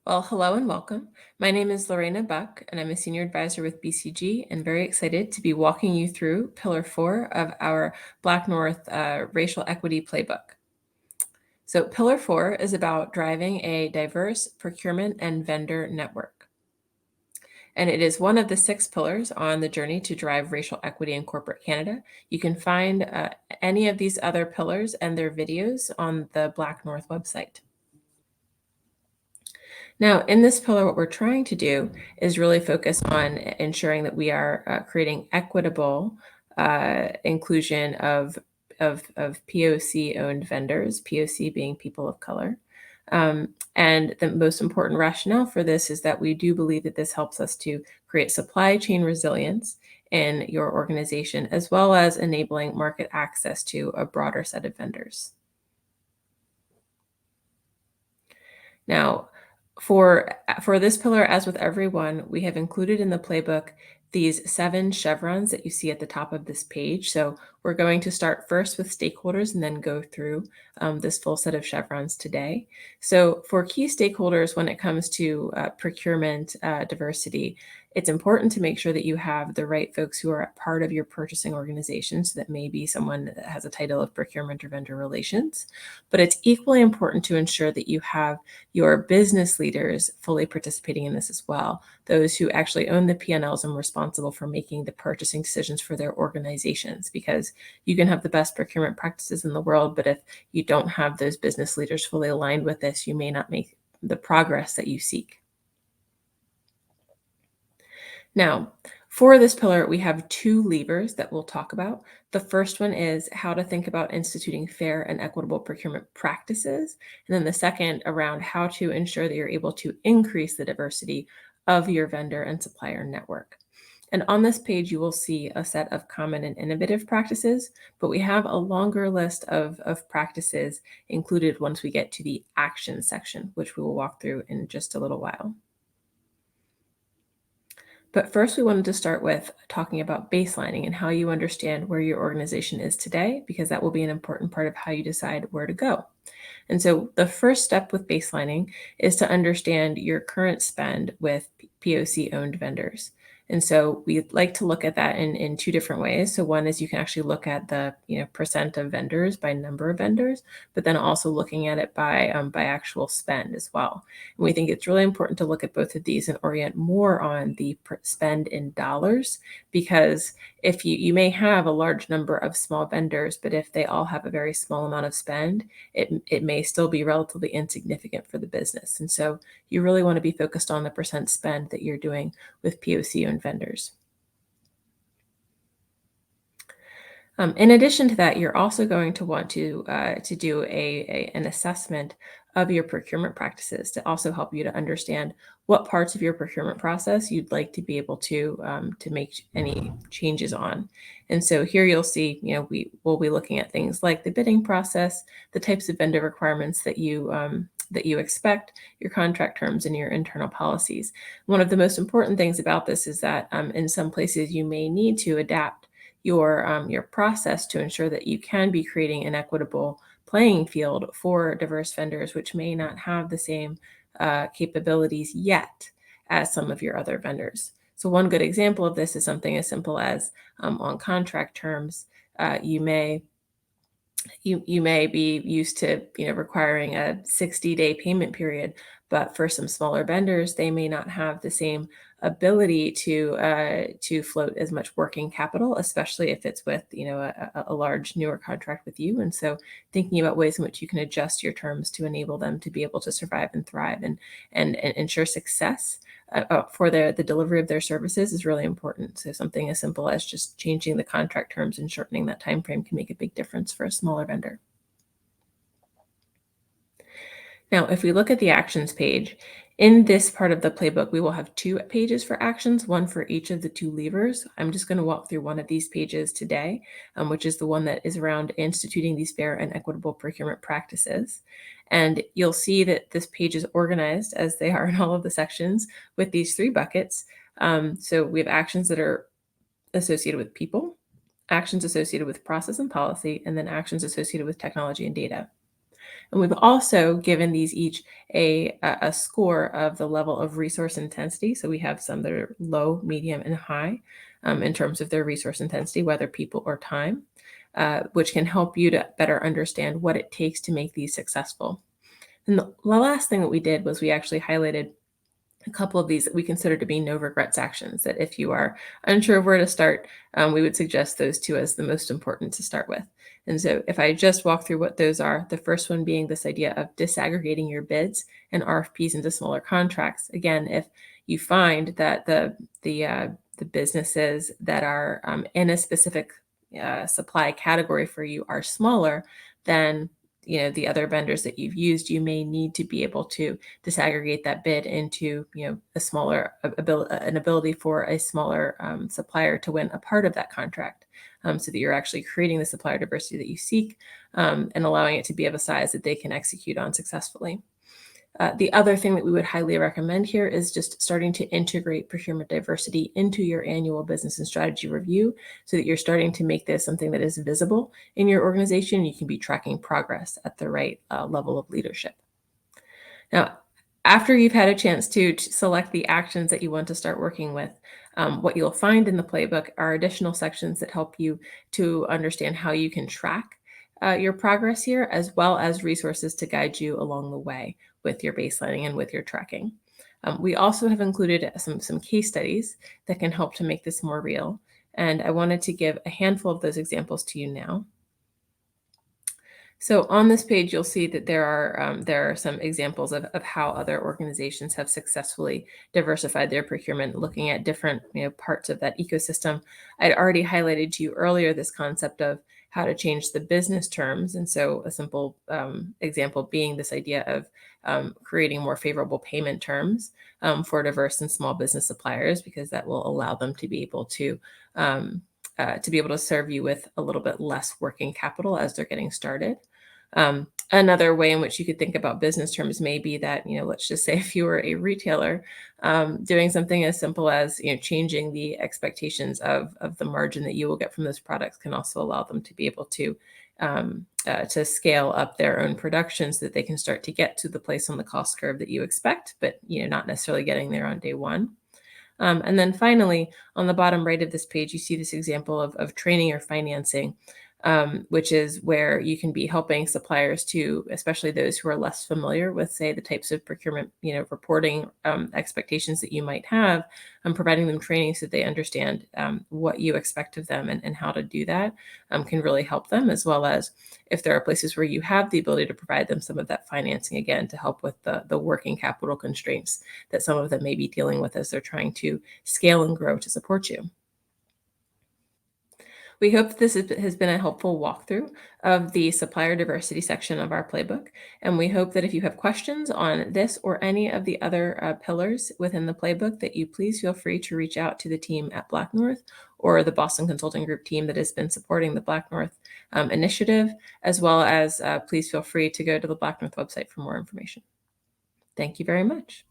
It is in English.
Well, hello and welcome. My name is Lorena Buck, and I'm a senior advisor with BCG and very excited to be walking you through Pillar 4 of our BlackNorth Racial Equity Playbook. So Pillar 4 is about driving a diverse procurement and vendor network. And it is one of the 6 pillars on the journey to drive racial equity in corporate Canada. You can find any of these other pillars and their videos on the BlackNorth website. Now, in this pillar, what we're trying to do is really focus on ensuring that we are creating equitable inclusion of POC-owned vendors, POC being people of color. And the most important rationale for this is that we do believe that this helps us to create supply chain resilience in your organization, as well as enabling market access to a broader set of vendors. Now, for this pillar, as with every one, we have included in the playbook these 7 chevrons that you see at the top of this page. So we're going to start first with stakeholders and then go through this full set of chevrons today. So for key stakeholders, when it comes to procurement diversity, it's important to make sure that you have the right folks who are part of your purchasing organization. So that may be someone that has a title of procurement or vendor relations. But it's equally important to ensure that you have your business leaders fully participating in this as well, those who actually own the P&Ls and responsible for making the purchasing decisions for their organizations, because you can have the best procurement practices in the world, but if you don't have those business leaders fully aligned with this, you may not make the progress that you seek. Now, for this pillar, we have 2 levers that we'll talk about. The first one is how to think about instituting fair and equitable procurement practices. And then the second around how to ensure that you're able to increase the diversity of your vendor and supplier network. And on this page, you will see a set of common and innovative practices, but we have a longer list of practices included once we get to the action section, which we will walk through in just a little while. But first, we wanted to start with talking about baselining and how you understand where your organization is today, because that will be an important part of how you decide where to go. And so the first step with baselining is to understand your current spend with POC-owned vendors. And so we like to look at that in 2 different ways. So one is you can actually look at the percent of vendors by number of vendors, but then also looking at it by actual spend as well. And we think it's really important to look at both of these and orient more on the spend in dollars, because if you may have a large number of small vendors, but if they all have a very small amount of spend, it may still be relatively insignificant for the business. And so you really want to be focused on the percent spend that you're doing with POC-owned vendors. In addition to that, you're also going to want to do an assessment of your procurement practices to also help you to understand what parts of your procurement process you'd like to be able to make any changes on. And so here you'll see, we will be looking at things like the bidding process, the types of vendor requirements that you expect, your contract terms, and your internal policies. One of the most important things about this is that in some places you may need to adapt your process to ensure that you can be creating an equitable playing field for diverse vendors, which may not have the same capabilities yet as some of your other vendors. So one good example of this is something as simple as on contract terms, you may be used to requiring a 60-day payment period, but for some smaller vendors, they may not have the same ability to float as much working capital, especially if it's with a large newer contract with you. And so thinking about ways in which you can adjust your terms to enable them to be able to survive and thrive and ensure success for the delivery of their services is really important. So something as simple as just changing the contract terms and shortening that time frame can make a big difference for a smaller vendor. Now, if we look at the actions page, in this part of the playbook, we will have 2 pages for actions, one for each of the 2 levers. I'm just going to walk through one of these pages today, which is the one that is around instituting these fair and equitable procurement practices. And you'll see that this page is organized, as they are in all of the sections, with these 3 buckets. So we have actions that are associated with people, actions associated with process and policy, and then actions associated with technology and data. And we've also given these each a score of the level of resource intensity. So we have some that are low, medium, and high in terms of their resource intensity, whether people or time, which can help you to better understand what it takes to make these successful. And the last thing that we did was we actually highlighted a couple of these that we consider to be no regrets actions, that if you are unsure of where to start, we would suggest those two as the most important to start with. And so if I just walk through what those are, the first one being this idea of disaggregating your bids and RFPs into smaller contracts. Again, if you find that the businesses that are in a specific supply category for you are smaller than the other vendors that you've used, you may need to be able to disaggregate that bid into a smaller an ability for a smaller supplier to win a part of that contract, so that you're actually creating the supplier diversity that you seek, and allowing it to be of a size that they can execute on successfully. The other thing that we would highly recommend here is just starting to integrate procurement diversity into your annual business and strategy review, so that you're starting to make this something that is visible in your organization and you can be tracking progress at the right level of leadership. Now, after you've had a chance to select the actions that you want to start working with, what you'll find in the playbook are additional sections that help you to understand how you can track your progress here, as well as resources to guide you along the way with your baselining and with your tracking. We also have included some case studies that can help to make this more real. And I wanted to give a handful of those examples to you now. So on this page, you'll see that there are some examples of how other organizations have successfully diversified their procurement, looking at different parts of that ecosystem. I'd already highlighted to you earlier this concept of how to change the business terms, and so a simple example being this idea of creating more favorable payment terms for diverse and small business suppliers, because that will allow them to be able to serve you with a little bit less working capital as they're getting started. Another way in which you could think about business terms may be that, let's just say if you were a retailer, doing something as simple as, changing the expectations of the margin that you will get from those products can also allow them to be able to scale up their own production so that they can start to get to the place on the cost curve that you expect, but, not necessarily getting there on day one. And then finally, on the bottom right of this page, you see this example of training or financing, which is where you can be helping suppliers to, especially those who are less familiar with, say, the types of procurement, reporting expectations that you might have, providing them training so they understand what you expect of them and how to do that can really help them, as well as if there are places where you have the ability to provide them some of that financing, again, to help with the working capital constraints that some of them may be dealing with as they're trying to scale and grow to support you. We hope that this has been a helpful walkthrough of the supplier diversity section of our playbook. And we hope that if you have questions on this or any of the other pillars within the playbook, that you please feel free to reach out to the team at BlackNorth or the Boston Consulting Group team that has been supporting the BlackNorth Initiative, as well as please feel free to go to the BlackNorth website for more information. Thank you very much.